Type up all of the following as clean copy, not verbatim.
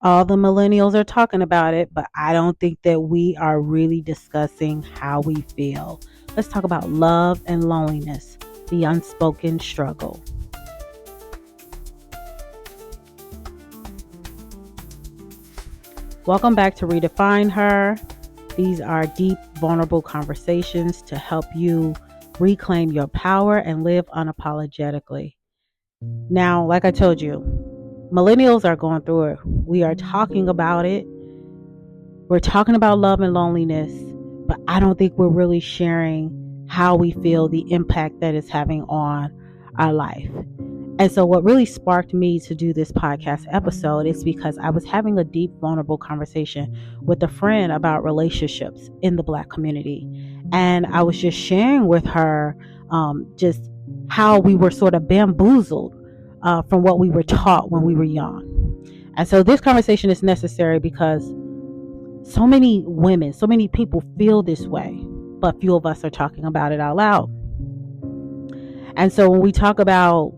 All the millennials are talking about it, but I don't think that we are really discussing how we feel. Let's talk about love and loneliness, the unspoken struggle. Welcome back to Redefine Her. These are deep, vulnerable conversations to help you reclaim your power and live unapologetically. Now, like I told you, millennials are going through it. We are talking about it. We're talking about love and loneliness, but I don't think we're really sharing how we feel, the impact that it's having on our life. And so what really sparked me to do this podcast episode is because I was having a deep, vulnerable conversation with a friend about relationships in the Black community. And I was just sharing with her just how we were sort of bamboozled from what we were taught when we were young. And so this conversation is necessary because so many women, so many people feel this way, but few of us are talking about it out loud. And so when we talk about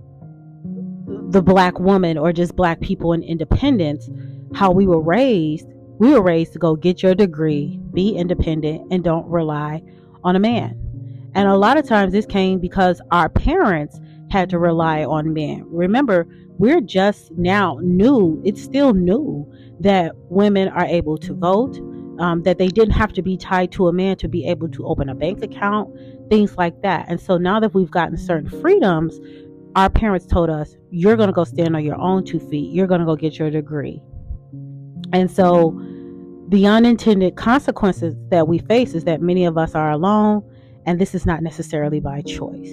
the Black woman or just Black people in independence, how we were raised to go get your degree, be independent, and don't rely on a man. And a lot of times this came because our parents had to rely on men. Remember, we're just now new, it's still new that women are able to vote, that they didn't have to be tied to a man to be able to open a bank account, things like that. And so now that we've gotten certain freedoms, our parents told us, you're going to go stand on your own 2 feet. You're going to go get your degree. And so the unintended consequences that we face is that many of us are alone, and this is not necessarily by choice.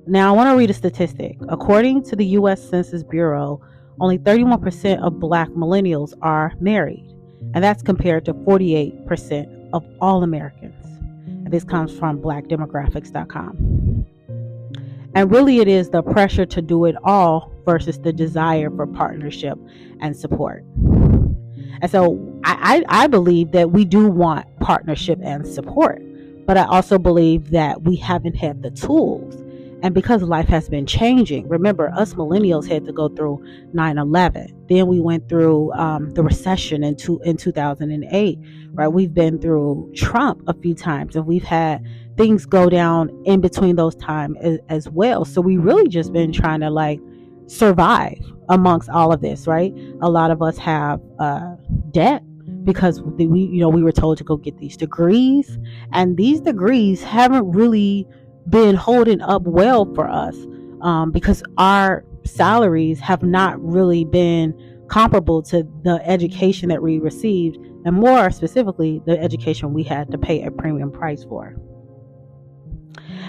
Now, I want to read a statistic. According to the U.S. Census Bureau, only 31% of Black millennials are married, and that's compared to 48% of all Americans. And this comes from blackdemographics.com. And really it is the pressure to do it all versus the desire for partnership and support. And so I believe that we do want partnership and support, but I also believe that we haven't had the tools. And because life has been changing, remember, us millennials had to go through 9/11. Then we went through the recession in 2008, right? We've been through Trump a few times, and we've had things go down in between those times as well. So we really just been trying to survive amongst all of this, right? A lot of us have debt because we were told to go get these degrees, and these degrees haven't really been holding up well for us because our salaries have not really been comparable to the education that we received, and more specifically, the education we had to pay a premium price for.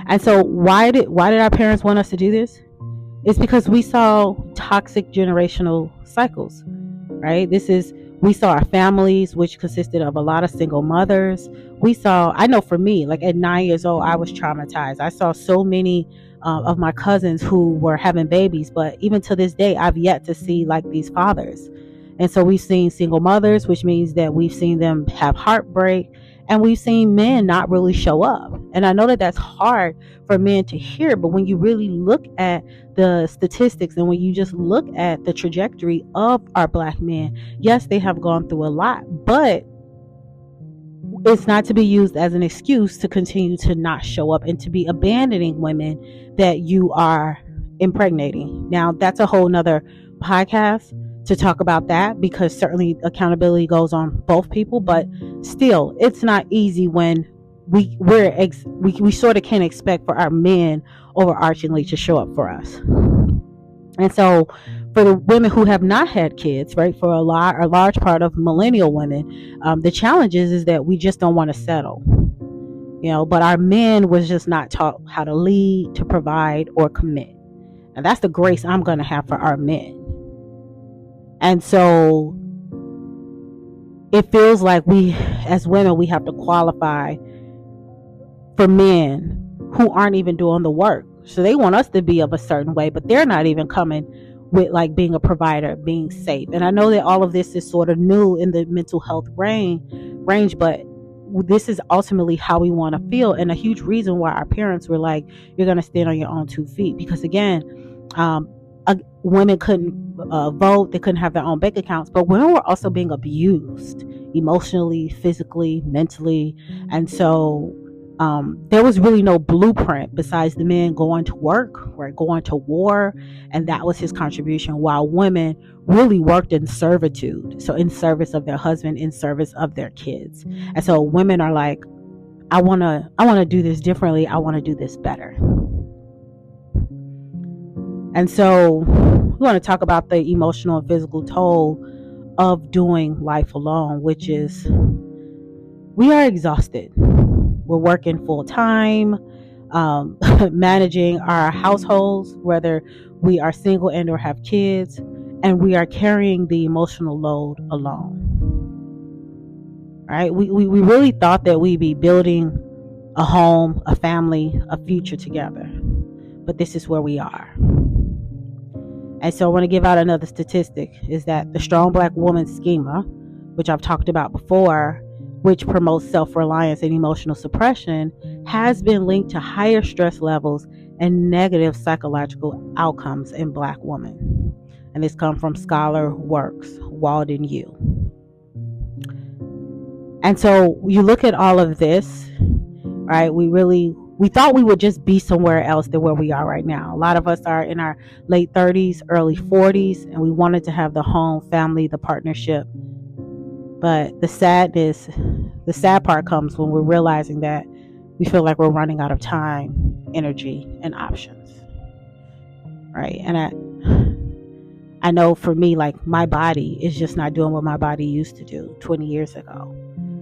And so why did our parents want us to do this? It's because we saw toxic generational cycles, right? We saw our families, which consisted of a lot of single mothers. I know for me, at 9 years old, I was traumatized. I saw so many of my cousins who were having babies, but even to this day, I've yet to see these fathers. And so we've seen single mothers, which means that we've seen them have heartbreak, and we've seen men not really show up. And I know that that's hard for men to hear, but when you really look at the statistics and when you just look at the trajectory of our Black men, yes, they have gone through a lot, but it's not to be used as an excuse to continue to not show up and to be abandoning women that you are impregnating. Now, that's a whole nother podcast to talk about that, because certainly accountability goes on both people, but still, it's not easy when we sort of can't expect for our men overarchingly to show up for us. And so for the women who have not had kids, right, for a large part of millennial women, the challenge is that we just don't want to settle, but our men was just not taught how to lead, to provide, or commit. And that's the grace I'm going to have for our men. And so it feels like we, as women, we have to qualify for men who aren't even doing the work. So they want us to be of a certain way, but they're not even coming with being a provider, being safe. And I know that all of this is sort of new in the mental health range, but this is ultimately how we want to feel. And a huge reason why our parents were like, you're going to stand on your own 2 feet. Because again, women couldn't vote, they couldn't have their own bank accounts, but women were also being abused emotionally, physically, mentally. And so there was really no blueprint besides the men going to work, right, going to war, and that was his contribution, while women really worked in servitude, so in service of their husband, in service of their kids. And so women are like, I want to do this differently, I want to do this better. And so we want to talk about the emotional and physical toll of doing life alone, which is we are exhausted. We're working full time, managing our households, whether we are single and or have kids, and we are carrying the emotional load alone. Right? We really thought that we'd be building a home, a family, a future together. But this is where we are. And so I want to give out another statistic, is that the strong black woman schema, which I've talked about before, which promotes self-reliance and emotional suppression, has been linked to higher stress levels and negative psychological outcomes in black women. And this comes from Scholar Works, Walden U. And so you look at all of this, right? We thought we would just be somewhere else than where we are right now. A lot of us are in our late 30s, early 40s, and we wanted to have the home, family, the partnership. But the sad part comes when we're realizing that we feel like we're running out of time, energy, and options. Right? And I know for me, like, my body is just not doing what my body used to do 20 years ago.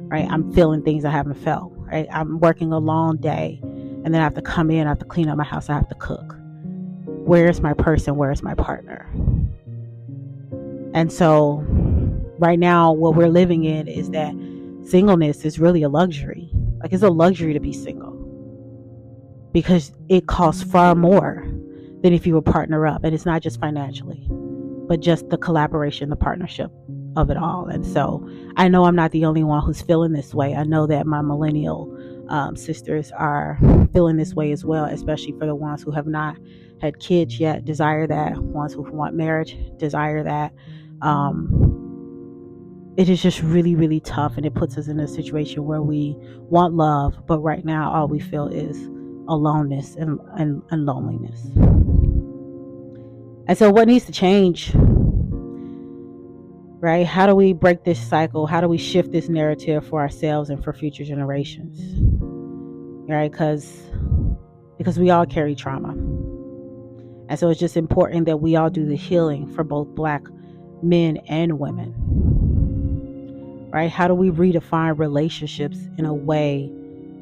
Right? I'm feeling things I haven't felt. Right? I'm working a long day, and then I have to come in, I have to clean up my house, I have to cook. Where's my person? Where's my partner? And so right now, what we're living in is that singleness is really a luxury. Like, it's a luxury to be single because it costs far more than if you would partner up. And it's not just financially, but just the collaboration, the partnership of it all. And so I know I'm not the only one who's feeling this way. I know that my millennial sisters are feeling this way as well, especially for the ones who have not had kids yet, desire that, ones who want marriage, desire that. It is just really, really tough, and it puts us in a situation where we want love, but right now all we feel is aloneness and loneliness. And so what needs to change? Right? How do we break this cycle? How do we shift this narrative for ourselves and for future generations? Right? Because we all carry trauma. And so it's just important that we all do the healing for both black men and women. Right? How do we redefine relationships in a way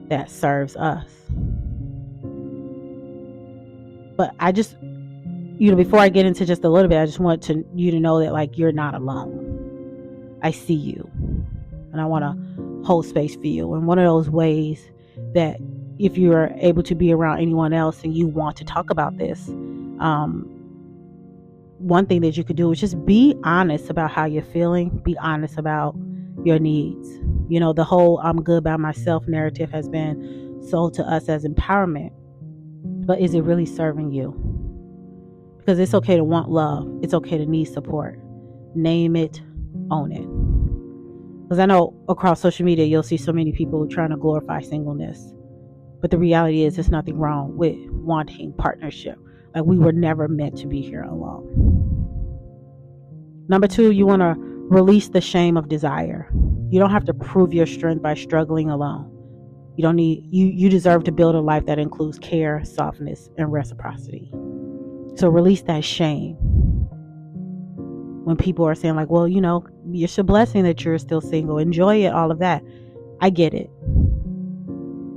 that serves us? But I just, before I get into just a little bit, I just want you to know that, like, you're not alone. I see you, and I want to hold space for you. And one of those ways that, if you're able to be around anyone else and you want to talk about this, one thing that you could do is just be honest about how you're feeling. Be honest about your needs. The whole "I'm good by myself" narrative has been sold to us as empowerment, but is it really serving you? Because it's okay to want love. It's okay to need support. Name it, own it. Because I know across social media, you'll see so many people trying to glorify singleness. But the reality is, there's nothing wrong with wanting partnership. Like, we were never meant to be here alone. Number 2, you want to release the shame of desire. You don't have to prove your strength by struggling alone. You deserve to build a life that includes care, softness, and reciprocity. So release that shame. When people are saying, like, well, it's a blessing that you're still single. Enjoy it, all of that. I get it.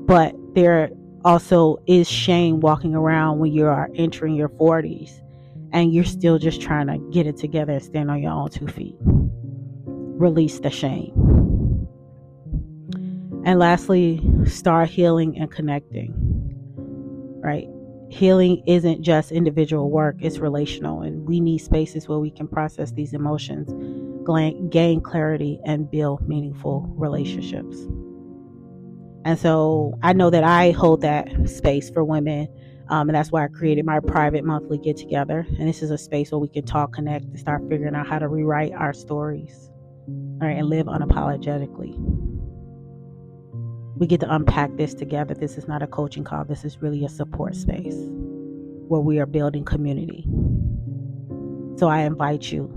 But there also is shame walking around when you are entering your 40s and you're still just trying to get it together and stand on your own 2 feet. Release the shame. And lastly, start healing and connecting. Right? Healing isn't just individual work, it's relational, and we need spaces where we can process these emotions, gain clarity, and build meaningful relationships. And so I know that I hold that space for women And that's why I created my private monthly get together. And this is a space where we can talk, connect, and start figuring out how to rewrite our stories, all right, and live unapologetically. We get to unpack this together. This is not a coaching call. This is really a support space where we are building community. So I invite you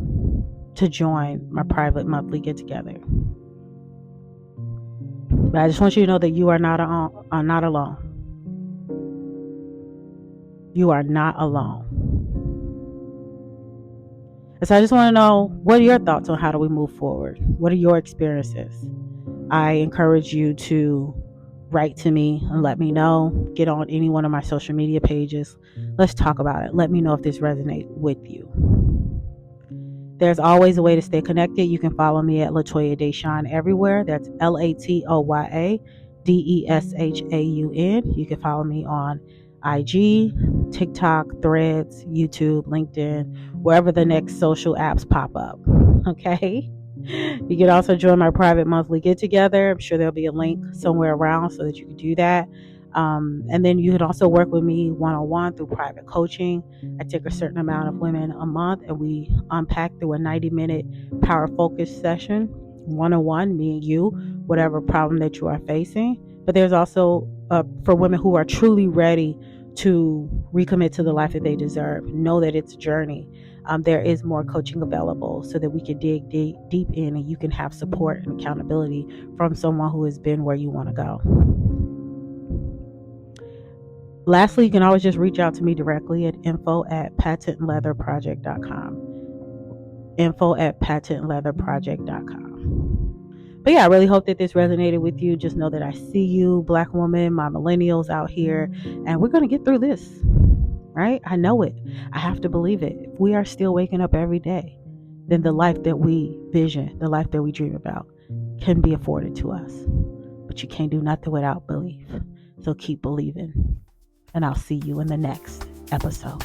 to join my private monthly get together. But I just want you to know that you are not alone. You are not alone. And so I just want to know, what are your thoughts on how do we move forward? What are your experiences? I encourage you to write to me and let me know. Get on any one of my social media pages. Let's talk about it. Let me know if this resonates with you. There's always a way to stay connected. You can follow me at Latoya Deshawn everywhere. That's LATOYA DESHAUN. You can follow me on IG, TikTok, Threads, YouTube, LinkedIn, wherever the next social apps pop up. Okay? You can also join my private monthly get together. I'm sure there'll be a link somewhere around so that you can do that. And then you can also work with me one-on-one through private coaching. I take a certain amount of women a month and we unpack through a 90-minute power focus session, one-on-one, me and you, whatever problem that you are facing. But there's also for women who are truly ready to recommit to the life that they deserve. Know that it's a journey. There is more coaching available so that we can dig deep in and you can have support and accountability from someone who has been where you want to go. Lastly, you can always just reach out to me directly at info@patentleatherproject.com. info@patentleatherproject.com. But yeah, I really hope that this resonated with you. Just know that I see you, Black woman, my millennials out here, and we're going to get through this, right? I know it. I have to believe it. If we are still waking up every day, then the life that we vision, the life that we dream about, can be afforded to us. But you can't do nothing without belief. So keep believing. And I'll see you in the next episode.